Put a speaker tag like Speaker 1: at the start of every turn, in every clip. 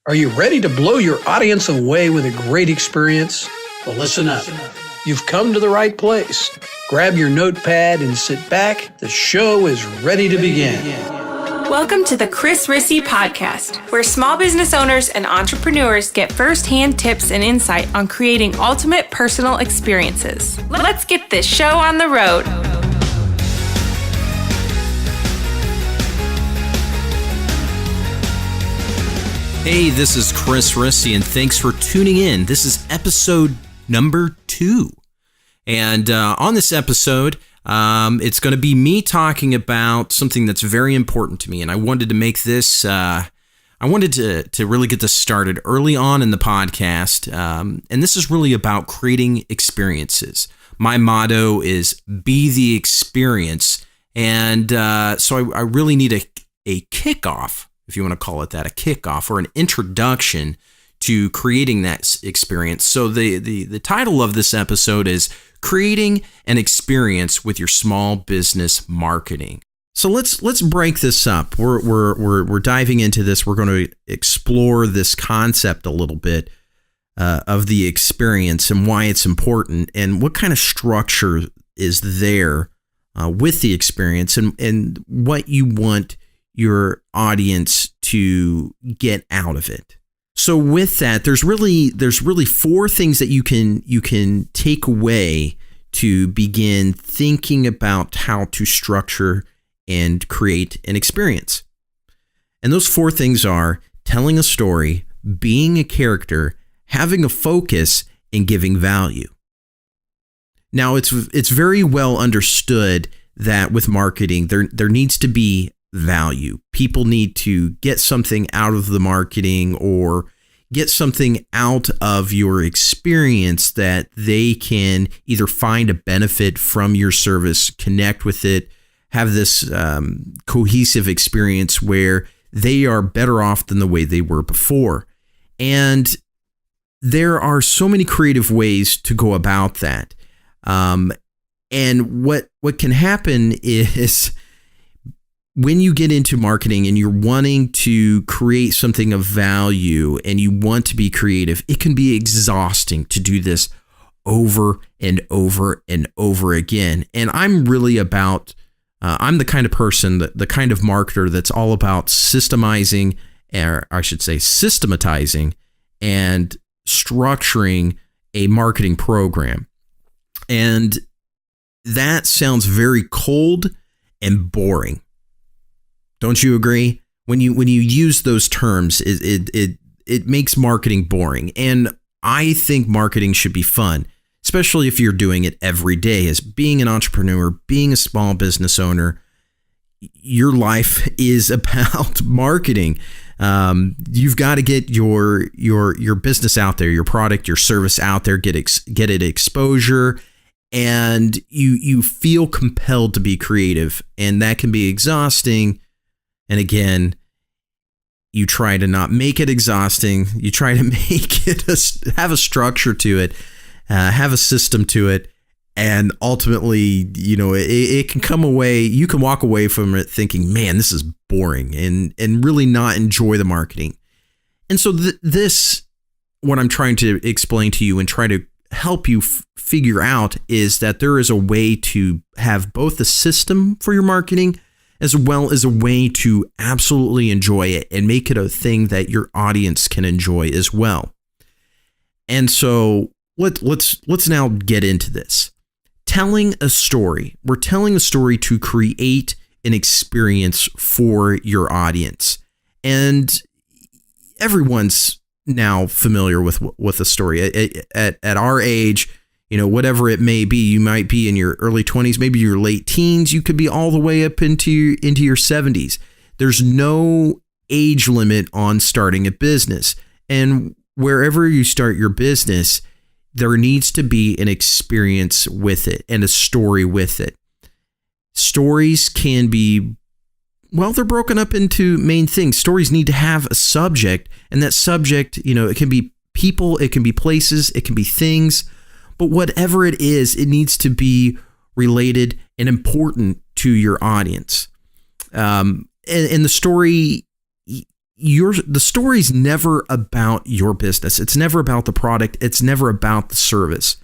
Speaker 1: Are you ready to blow your audience away with a great experience? Well, listen up. You've come to the right place. Grab your notepad and sit back. The show is ready to begin.
Speaker 2: Welcome to the Chris Rissy Podcast, where small business owners and entrepreneurs get firsthand tips and insight on creating ultimate personal experiences. Let's get this show on the road.
Speaker 3: Hey, this is Chris Rissy, and thanks for tuning in. This is episode number 2. And on this episode, it's going to be me talking about something that's very important to me. And I wanted to make this, I wanted to really get this started early on in the podcast. And this is really about creating experiences. My motto is be the experience. And so I really need a kickoff, if you want to call it that, a kickoff or an introduction to creating that experience. So the title of this episode is Creating an Experience with Your Small Business Marketing. So let's break this up. We're diving into this. We're going to explore this concept a little bit of the experience and why it's important and what kind of structure is there with the experience and what you want your audience to get out of it. So with that, there's really 4 things that you can take away to begin thinking about how to structure and create an experience. And those 4 things are telling a story, being a character, having a focus, and giving value. Now, it's very well understood that with marketing, there needs to be value. People need to get something out of the marketing or get something out of your experience that they can either find a benefit from your service, connect with it, have this cohesive experience where they are better off than the way they were before. And there are so many creative ways to go about that. And what can happen is when you get into marketing and you're wanting to create something of value and you want to be creative, it can be exhausting to do this over and over and over again. And I'm really about, I'm the kind of person, the kind of marketer that's all about systematizing and structuring a marketing program. And that sounds very cold and boring. Don't you agree? When you use those terms, it makes marketing boring. And I think marketing should be fun, especially if you're doing it every day. As being an entrepreneur, being a small business owner, your life is about marketing. You've got to get your business out there, your product, your service out there, get it exposure, and you feel compelled to be creative, and that can be exhausting. And again, you try to not make it exhausting. You try to make it have a structure to it, have a system to it, and ultimately, it can come away. You can walk away from it thinking, "Man, this is boring," and really not enjoy the marketing. And so this, what I'm trying to explain to you and try to help you figure out is that there is a way to have both a system for your marketing as well as a way to absolutely enjoy it and make it a thing that your audience can enjoy as well. And so let's now get into this. Telling a story. We're telling a story to create an experience for your audience. And everyone's now familiar with a story. At our age, whatever it may be, you might be in your early 20s, maybe your late teens, you could be all the way up into your 70s. There's no age limit on starting a business. And wherever you start your business, there needs to be an experience with it and a story with it. Stories can be, they're broken up into main things. Stories need to have a subject, and that subject, it can be people, it can be places, it can be things. But whatever it is, it needs to be related and important to your audience. And the story the story's never about your business. It's never about the product. It's never about the service.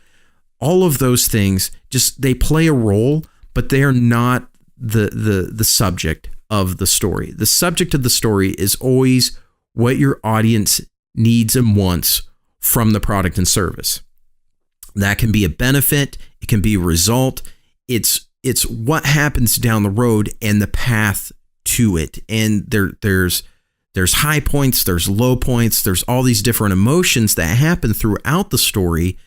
Speaker 3: All of those things they play a role, but they are not the subject of the story. The subject of the story is always what your audience needs and wants from the product and service. That can be a benefit. It can be a result. It's what happens down the road and the path to it. And there's high points, there's low points, there's all these different emotions that happen throughout the story.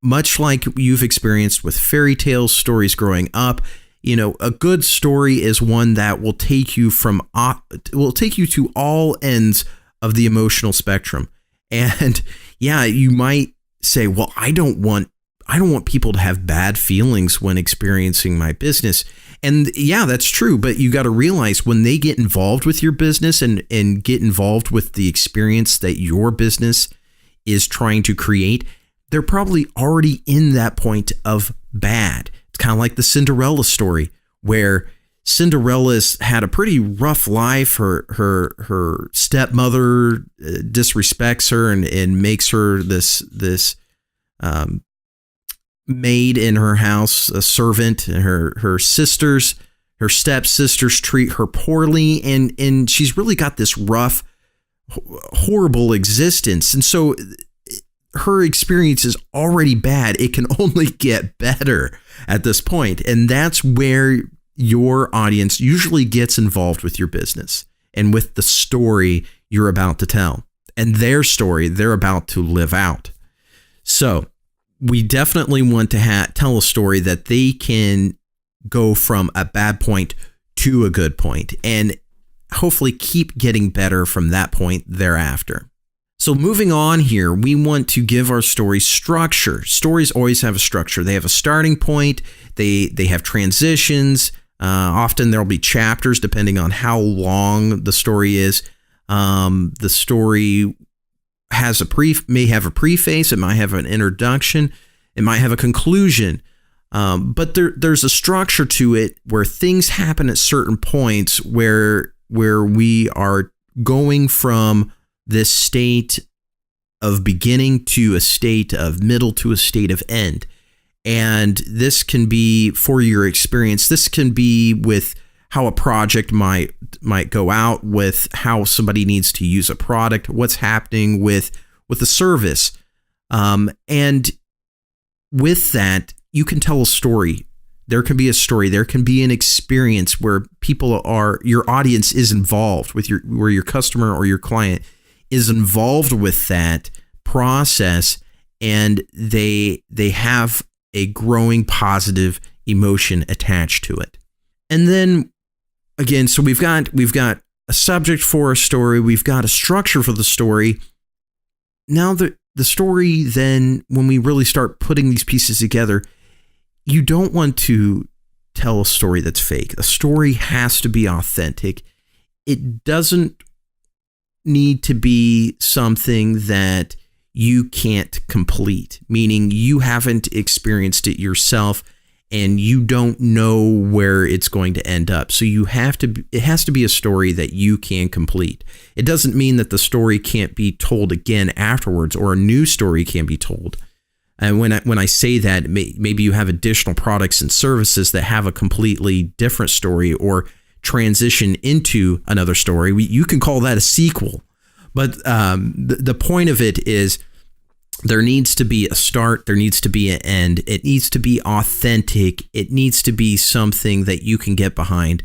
Speaker 3: Much like you've experienced with fairy tales, stories growing up. A good story is one that will take you to all ends of the emotional spectrum. And yeah, you might say, well, I don't want people to have bad feelings when experiencing my business. And yeah, that's true. But you got to realize when they get involved with your business and get involved with the experience that your business is trying to create, they're probably already in that point of bad. It's kind of like the Cinderella story, where Cinderella's had a pretty rough life. Her stepmother disrespects her and makes her this maid in her house, a servant, and her stepsisters treat her poorly, and she's really got this rough, horrible existence. And so her experience is already bad. It can only get better at this point. And that's where your audience usually gets involved with your business and with the story you're about to tell and their story they're about to live out. So we definitely want to tell a story that they can go from a bad point to a good point and hopefully keep getting better from that point thereafter. So moving on here, we want to give our story structure. Stories always have a structure. They have a starting point. They have transitions. Often there'll be chapters depending on how long the story is. The story may have a preface. It might have an introduction. It might have a conclusion. But there's a structure to it where things happen at certain points where we are going from this state of beginning to a state of middle to a state of end. And this can be for your experience. This can be with how a project might go out, with how somebody needs to use a product, what's happening with a service. And with that, you can tell a story. There can be a story. There can be an experience where your audience is involved with where your customer or your client is involved with that process, and they have a growing positive emotion attached to it. And then again, so we've got a subject for a story, we've got a structure for the story. Now the story, then when we really start putting these pieces together, you don't want to tell a story that's fake. A story has to be authentic. It doesn't need to be something that you can't complete, meaning you haven't experienced it yourself and you don't know where it's going to end up. So it has to be a story that you can complete. It doesn't mean that the story can't be told again afterwards, or a new story can be told. And when I say that, maybe you have additional products and services that have a completely different story or transition into another story. You can call that a sequel. But the point of it is there needs to be a start. There needs to be an end. It needs to be authentic. It needs to be something that you can get behind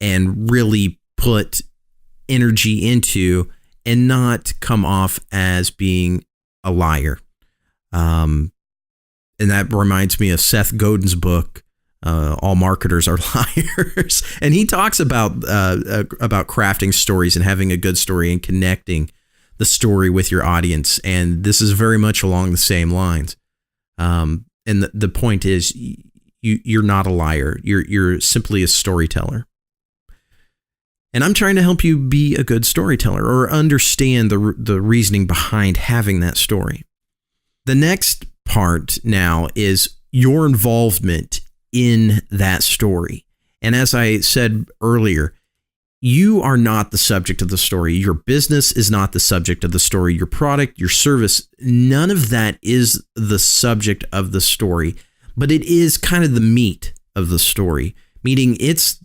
Speaker 3: and really put energy into and not come off as being a liar. And that reminds me of Seth Godin's book, All Marketers Are Liars. And he talks about crafting stories and having a good story and connecting the story with your audience. And this is very much along the same lines. And the point is, you're not a liar. You're simply a storyteller. And I'm trying to help you be a good storyteller or understand the reasoning behind having that story. The next part now is your involvement in that story. And as I said earlier, You are not the subject of the story. Your business is not the subject of the story. Your product, your service, none of that is the subject of the story, but it is kind of the meat of the story, meaning it's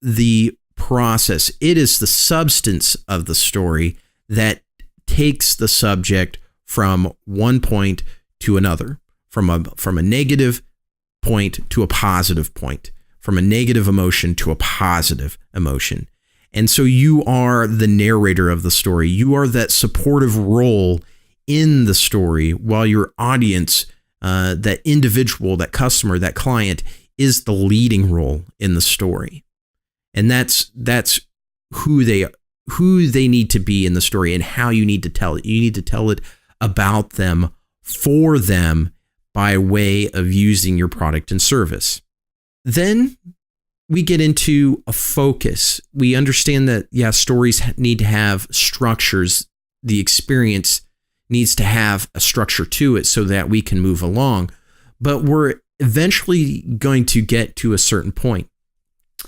Speaker 3: the process. It is the substance of the story that takes the subject from one point to another, from a negative point to a positive point, from a negative emotion to a positive emotion. And so you are the narrator of the story. You are that supportive role in the story while your audience, that individual, that customer, that client is the leading role in the story. And that's who they need to be in the story and how you need to tell it. You need to tell it about them, for them, by way of using your product and service. Then we get into a focus. We understand that, stories need to have structures. The experience needs to have a structure to it so that we can move along. But we're eventually going to get to a certain point.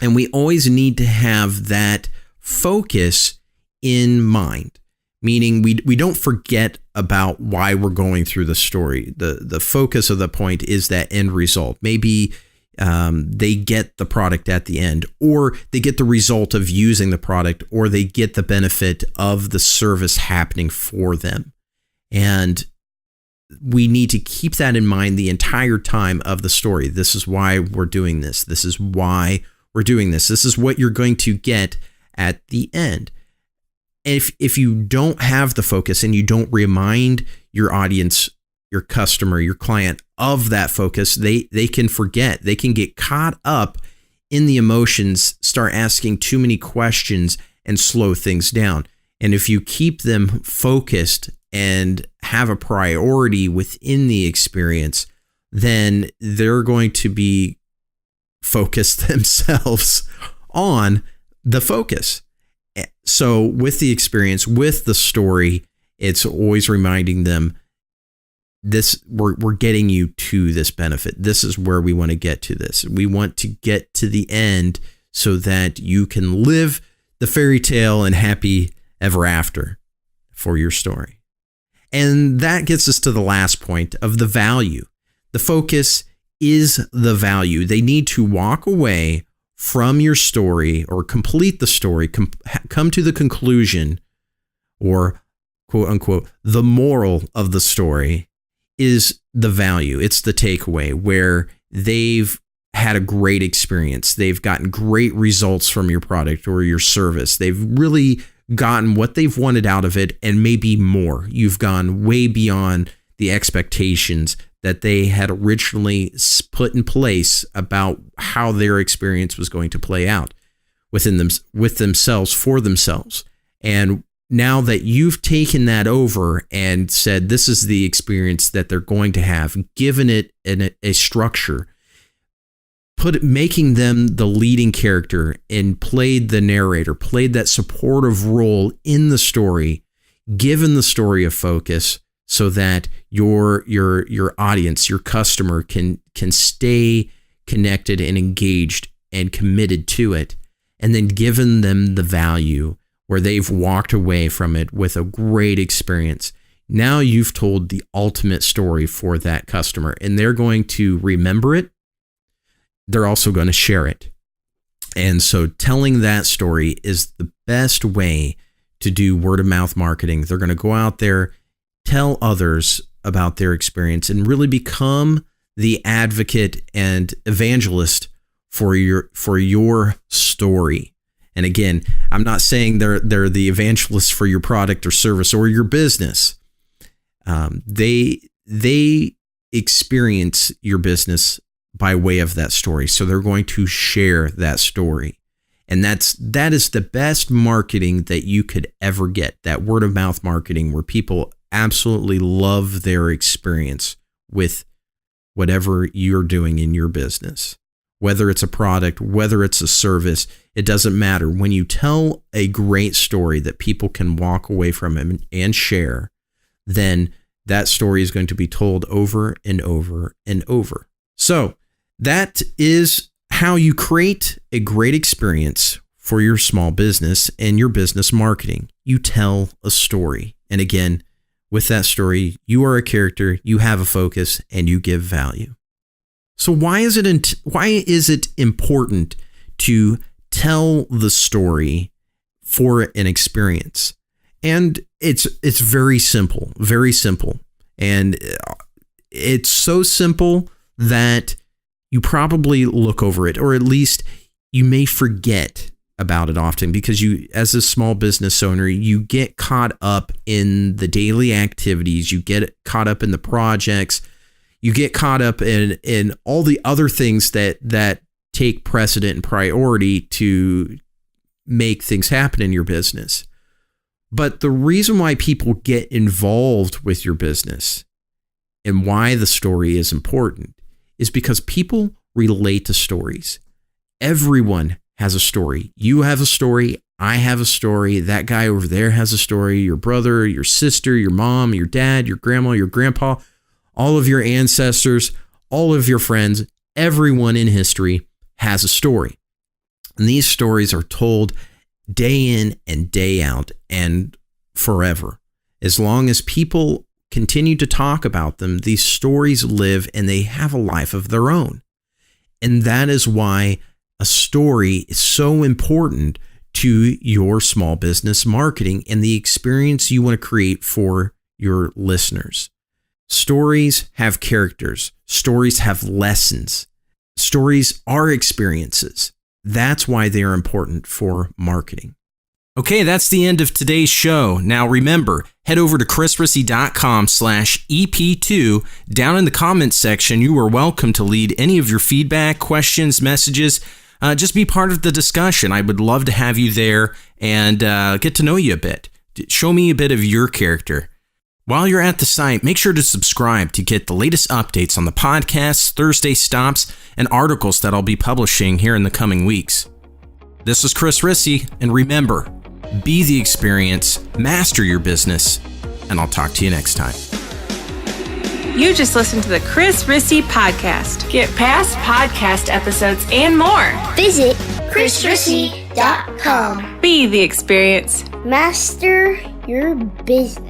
Speaker 3: And we always need to have that focus in mind, meaning we don't forget about why we're going through the story. The focus of the point is that end result. Maybe they get the product at the end, or they get the result of using the product, or they get the benefit of the service happening for them. And we need to keep that in mind the entire time of the story. This is why we're doing this. This is why we're doing this. This is what you're going to get at the end. If you don't have the focus and you don't remind your audience, your customer, your client of that focus, they can forget. They can get caught up in the emotions, start asking too many questions, and slow things down. And if you keep them focused and have a priority within the experience, then they're going to be focused themselves on the focus. So with the experience, with the story, it's always reminding them, this we're getting you to this benefit. This is where we want to get to this. We want to get to the end so that you can live the fairy tale and happy ever after for your story. And that gets us to the last point of the value. The focus is the value. They need to walk away from your story or complete the story, come to the conclusion, or quote unquote, the moral of the story is the value. It's the takeaway where they've had a great experience. They've gotten great results from your product or your service. They've really gotten what they've wanted out of it and maybe more. You've gone way beyond the expectations that they had originally put in place about how their experience was going to play out within them, with themselves, for themselves. And now that you've taken that over and said, this is the experience that they're going to have, given it a structure, making them the leading character and played the narrator, played that supportive role in the story, given the story a focus so that your audience, your customer can stay connected and engaged and committed to it, and then given them the value where they've walked away from it with a great experience. Now you've told the ultimate story for that customer, and they're going to remember it. They're also going to share it. And so telling that story is the best way to do word of mouth marketing. They're going to go out there, tell others about their experience, and really become the advocate and evangelist for your story. And again, I'm not saying they're the evangelists for your product or service or your business. They experience your business by way of that story. So they're going to share that story. And that is the best marketing that you could ever get, that word of mouth marketing where people absolutely love their experience with whatever you're doing in your business. Whether it's a product, whether it's a service, it doesn't matter. When you tell a great story that people can walk away from and share, then that story is going to be told over and over and over. So that is how you create a great experience for your small business and your business marketing. You tell a story. And again, with that story, you are a character, you have a focus, and you give value. So why is it important to tell the story for an experience? And it's very simple, very simple. And it's so simple that you probably look over it, or at least you may forget about it often, because you, as a small business owner, you get caught up in the daily activities, you get caught up in the projects, you get caught up in all the other things that take precedent and priority to make things happen in your business. But the reason why people get involved with your business and why the story is important is because people relate to stories. Everyone has a story. You have a story. I have a story. That guy over there has a story. Your brother, your sister, your mom, your dad, your grandma, your grandpa, all of your ancestors, all of your friends, everyone in history has a story. And these stories are told day in and day out and forever. As long as people continue to talk about them, these stories live and they have a life of their own. And that is why a story is so important to your small business marketing and the experience you want to create for your listeners. Stories have characters. Stories have lessons. Stories are experiences. That's why they are important for marketing. Okay, that's the end of today's show. Now remember, head over to chrisrissy.com/EP2. Down in the comments section, you are welcome to lead any of your feedback, questions, messages. Just be part of the discussion. I would love to have you there and get to know you a bit. Show me a bit of your character. While you're at the site, make sure to subscribe to get the latest updates on the podcasts, Thursday stops, and articles that I'll be publishing here in the coming weeks. This is Chris Rissy, and remember, be the experience, master your business, and I'll talk to you next time.
Speaker 2: You just listened to the Chris Rissy Podcast. Get past podcast episodes and more.
Speaker 4: Visit chrisrissy.com.
Speaker 2: Be the experience.
Speaker 4: Master your business.